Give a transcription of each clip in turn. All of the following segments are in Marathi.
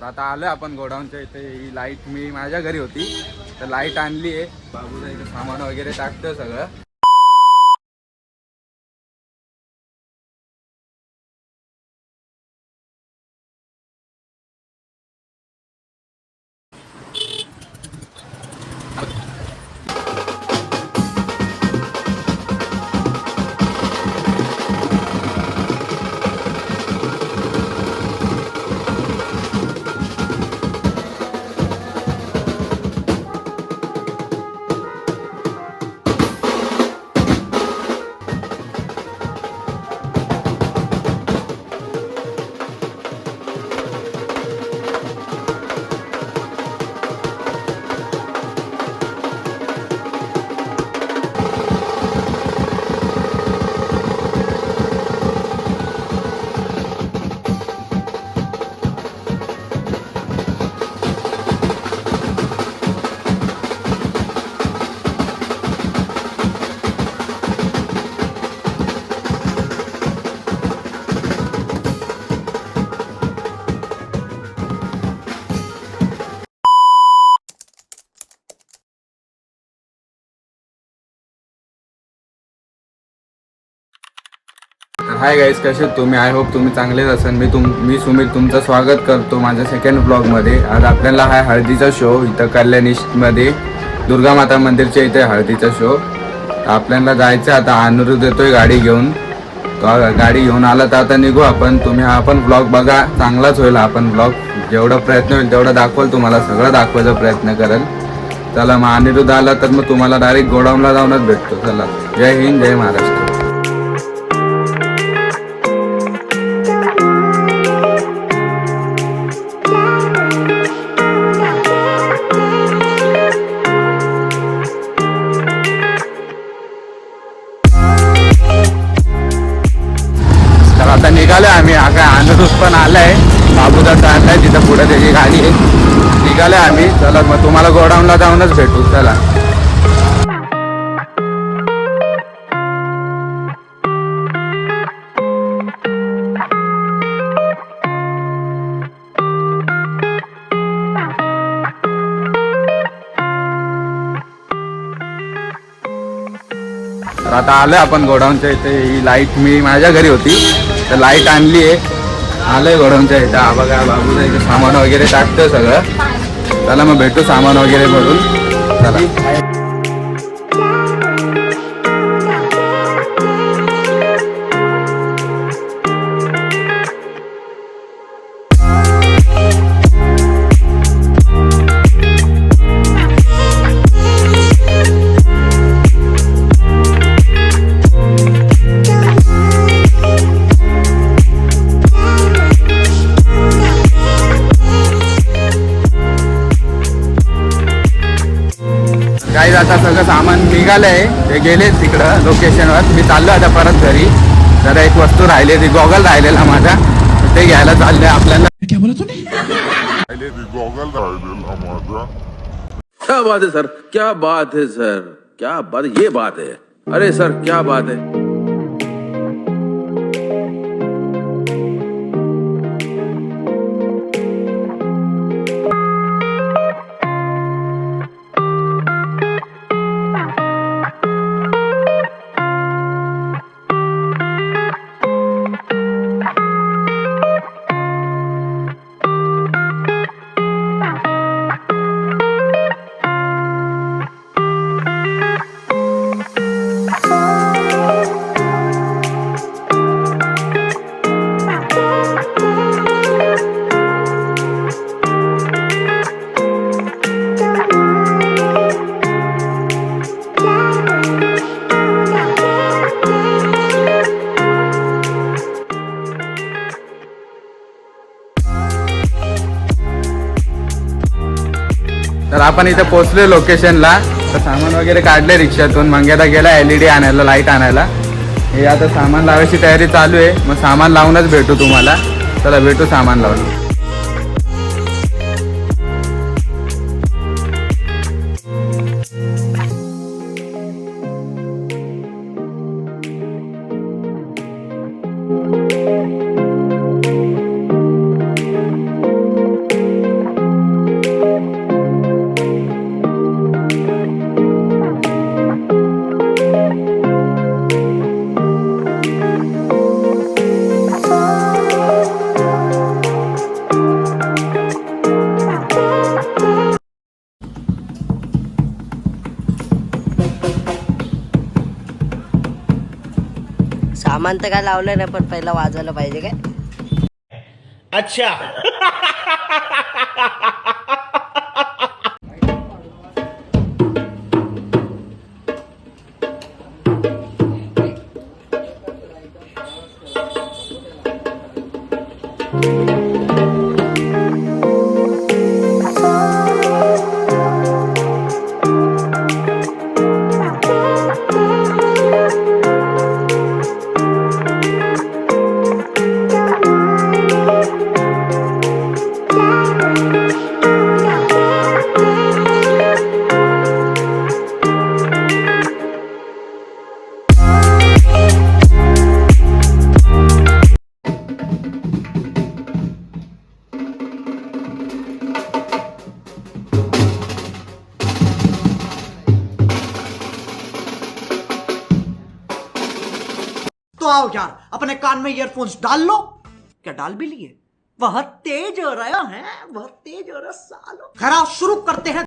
तर आता आलोय आपण गोडाऊनच्या इथे. ही लाईट मी माझ्या घरी होती तर लाईट आणली आहे. बाबूला इथे सामान वगैरे टाकतोय सगळं. हाय गाईज, कसे तुम्ही? आय होप तुम्ही चांगलेच असाल. मी सुमित तुमचं स्वागत करतो माझ्या सेकंड ब्लॉगमध्ये. आज आपल्याला हा हळदीचा शो इथं कल्याणीमध्ये दुर्गा माता मंदिरच्या इथे हळदीचा शो. आपल्याला जायचं आता. अनिरुद्ध येतोय गाडी घेऊन. गाडी घेऊन आला तर आता निघू आपण. तुम्ही हा पण ब्लॉग बघा, चांगलाच होईल. आपण ब्लॉग जेवढा प्रयत्न होईल तेवढा दाखवाल, तुम्हाला सगळं दाखवायचा प्रयत्न करेल. चला मग अनिरुद्ध आला तर मग तुम्हाला डायरेक्ट गोडाऊनला जाऊनच भेटतो. चला, जय हिंद, जय महाराष्ट्र. आता निघालोय आम्ही. काय अनिरुद्ध पण आलाय, बाबूदाचा आलाय तिथं पुढे त्याची गाडी आहे. निघालोय आम्ही. चला मग तुम्हाला गोडाऊनला जाऊनच भेटू. चला. तर आता आलोय आपण गोडाऊनच्या इथे. ही लाईट मी माझ्या घरी होती तर लाईट आणली आहे. आलोय गोडाऊनच्या इथे. हा बघा, बाबूला इथे सामान वगैरे टाकतोय सगळं. चला मग भेटू सामान वगैरे भरून. चला. काही आता सगळं सामान निघालंय. ते गेले तिकडं लोकेशनवर. मी चाललो आता परत घरी. जरा एक वस्तू राहिली, ती गॉगल राहिलेला माझा, ते घ्यायला चाललंय आपल्याला. क्या बोला तूने? गॉगल राहिलेला माझा. क्या बात है सर, क्या बात है सर, क्या बात, ये बात है. अरे सर, क्या बात है. तर आपण इथे पोहोचलोय लोकेशनला. तर सामान वगैरे काढले रिक्षातून. मंग्यादा गेला LED आणायला, लाईट आणायला. हे आता सामान लावायची तयारी चालू आहे. मग सामान लावूनच भेटू तुम्हाला. चला भेटू सामान लावून. सामान तर काय लावलं नाही, पण पहिला वाजवलं पाहिजे काय. तो आओ यार, अपने कान में ईयरफोन्स डाल लो. क्या डाल भी लिए? वह तेज हो रहा है, वह तेज हो रहा सालो. खरा शुरू करते हैं.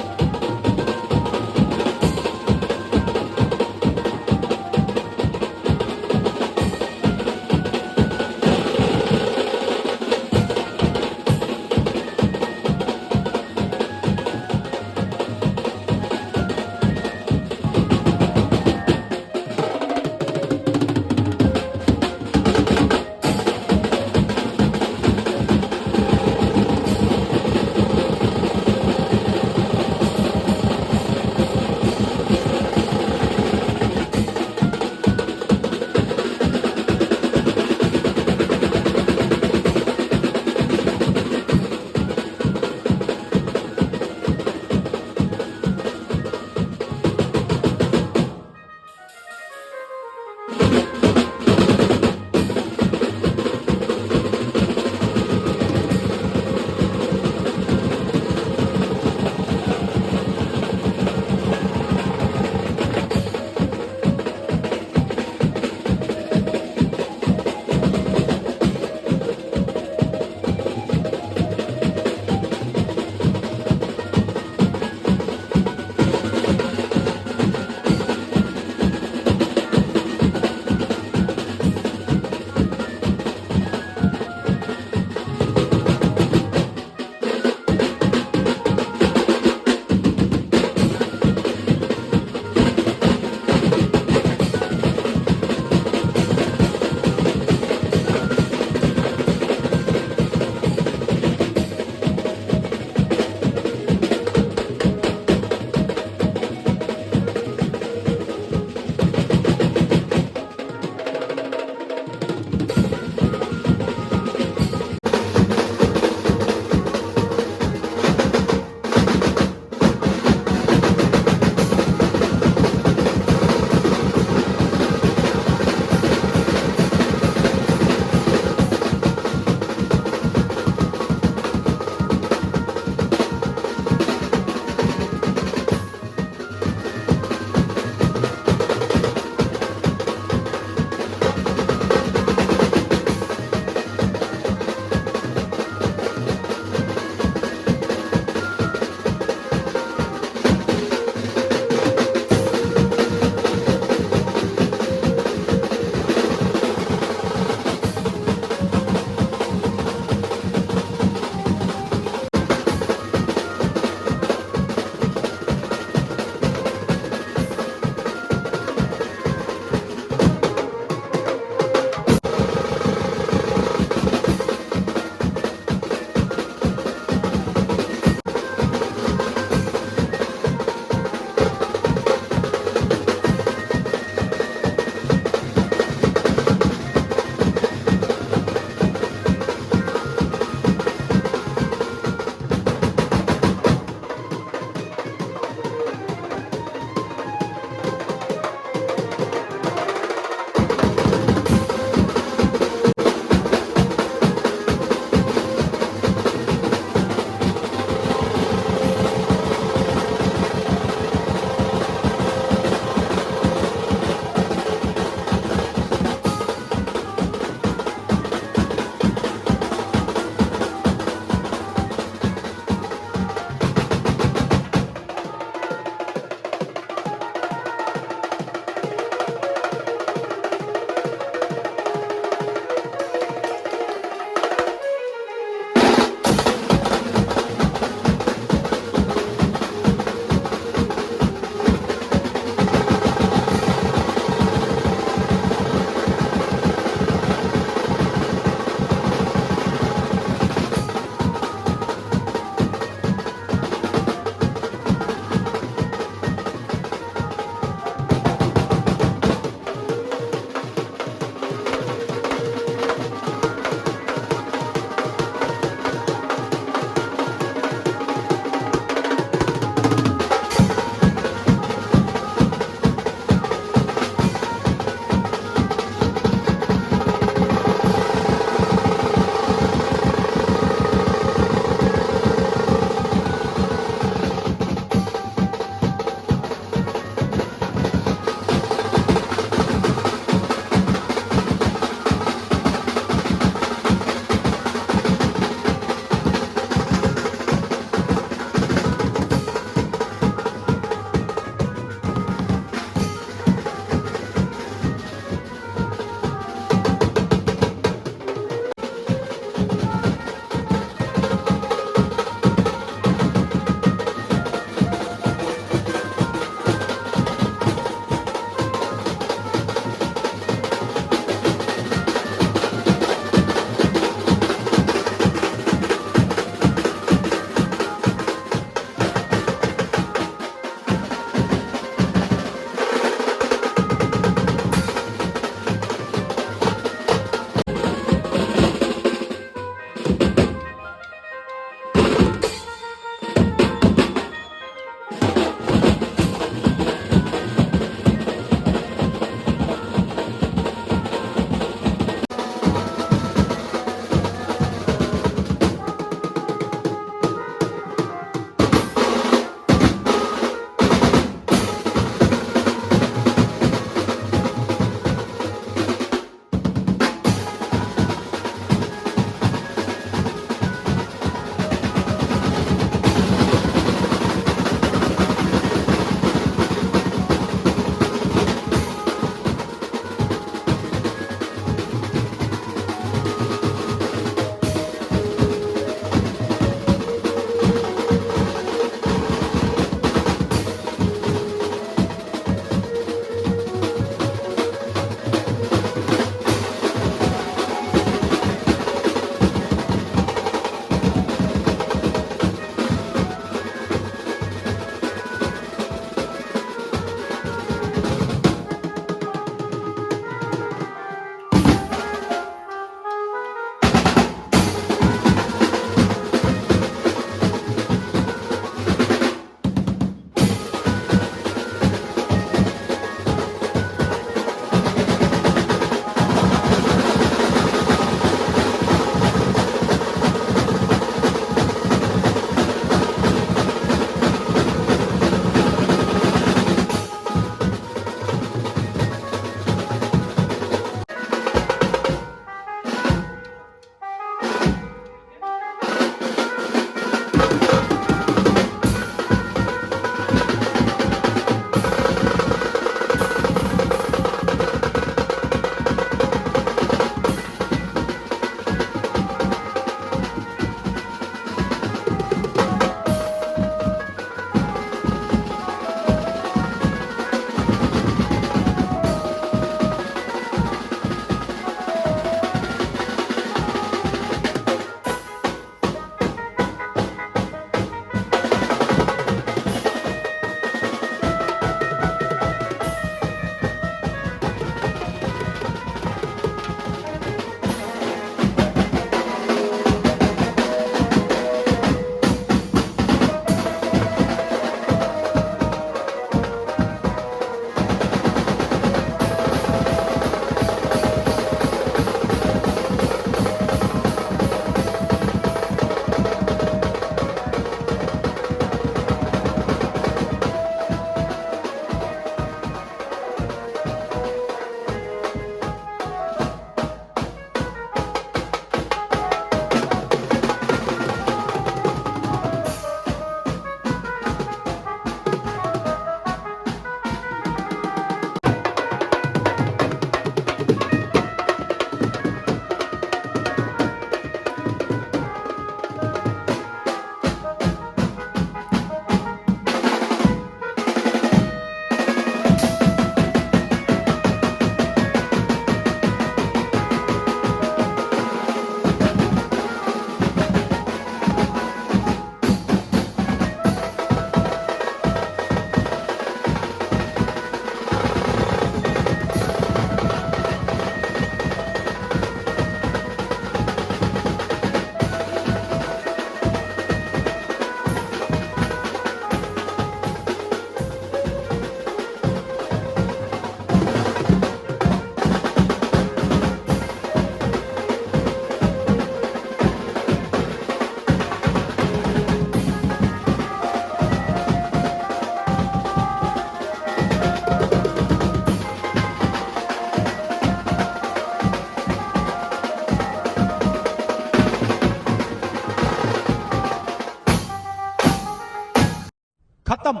खत्म.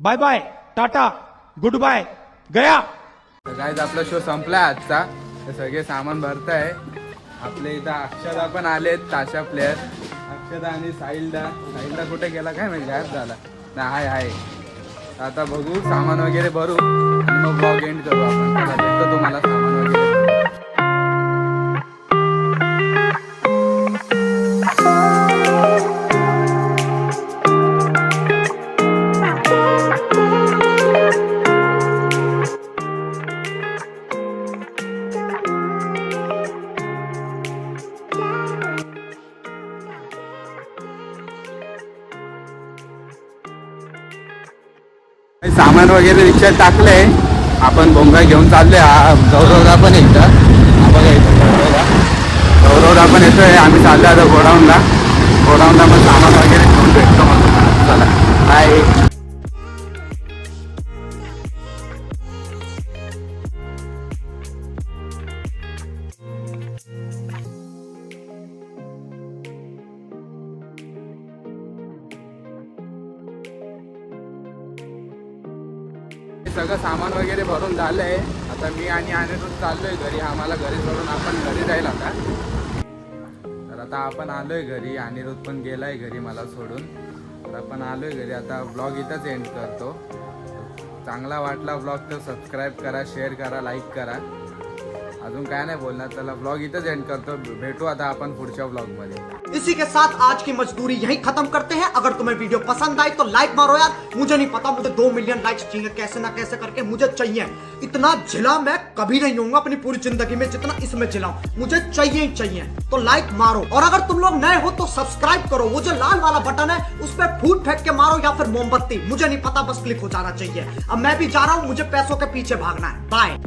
Bye bye, tata, goodbye, गया. तर गाईज आपला शो संपला आजचा. तर सगळे सामान भरताय. आपल्या इथं अक्षदा पण आलेत, ताशा प्लेअर. अक्षदा आणि साहिलदा कुठे गेला काय माहिती, गायब झाला. नाही आहे. आता बघू, सामान वगैरे भरू आणि मग ब्लॉग एंड करू आपण. चला, भेटतो तुम्हाला सामान वगैरे. सामान वगैरे रिक्षात टाकलंय. आपण भोंगा घेऊन चाललोय. गौरवदा पण इथं. हा बघा इथं गौरवदा पण येतोय. आम्ही चाललोय आता गोडाऊनला पण सामान वगैरे घेऊन भेटतो मग. चला बाय. सगळं सामान वगैरे भरून झालंय. आता मी आणि अनिरुद्ध चाललोय घरी. आम्हाला घरी सोडून आपण घरी जाईल आता. तर आता आपण आलोय घरी. अनिरुद्ध पण गेलाय घरी मला सोडून. तर आपण आलोय घरी. आता ब्लॉग इथंच एंड करतो. चांगला वाटला ब्लॉग तर सबस्क्राईब करा, शेअर करा, लाईक करा. अजून काय नाही बोलणार. चला ब्लॉग इथंच एंड करतो. भेटू आता आपण पुढच्या ब्लॉग मध्ये. इसी के साथ आज की मजदूरी यही खत्म करते हैं. अगर तुम्हें वीडियो पसंद आई तो लाइक मारो यार. मुझे नहीं पता, मुझे 2 मिलियन लाइक्स चाहिए. कैसे ना कैसे करके मुझे चाहिए. इतना झिला मैं कभी नहीं होऊंगा अपनी पूरी जिंदगी में जितना इसमें झिला हूं. मुझे चाहिए ही चाहिए. तो लाइक मारो. और अगर तुम लोग नए हो तो सब्सक्राइब करो. वो जो लाल वाला बटन है उस पर फूट फेंक के मारो या फिर मोमबत्ती. मुझे नहीं पता, बस क्लिक हो जाना चाहिए. अब मैं भी जा रहा हूं. मुझे पैसों के पीछे भागना है. बाय.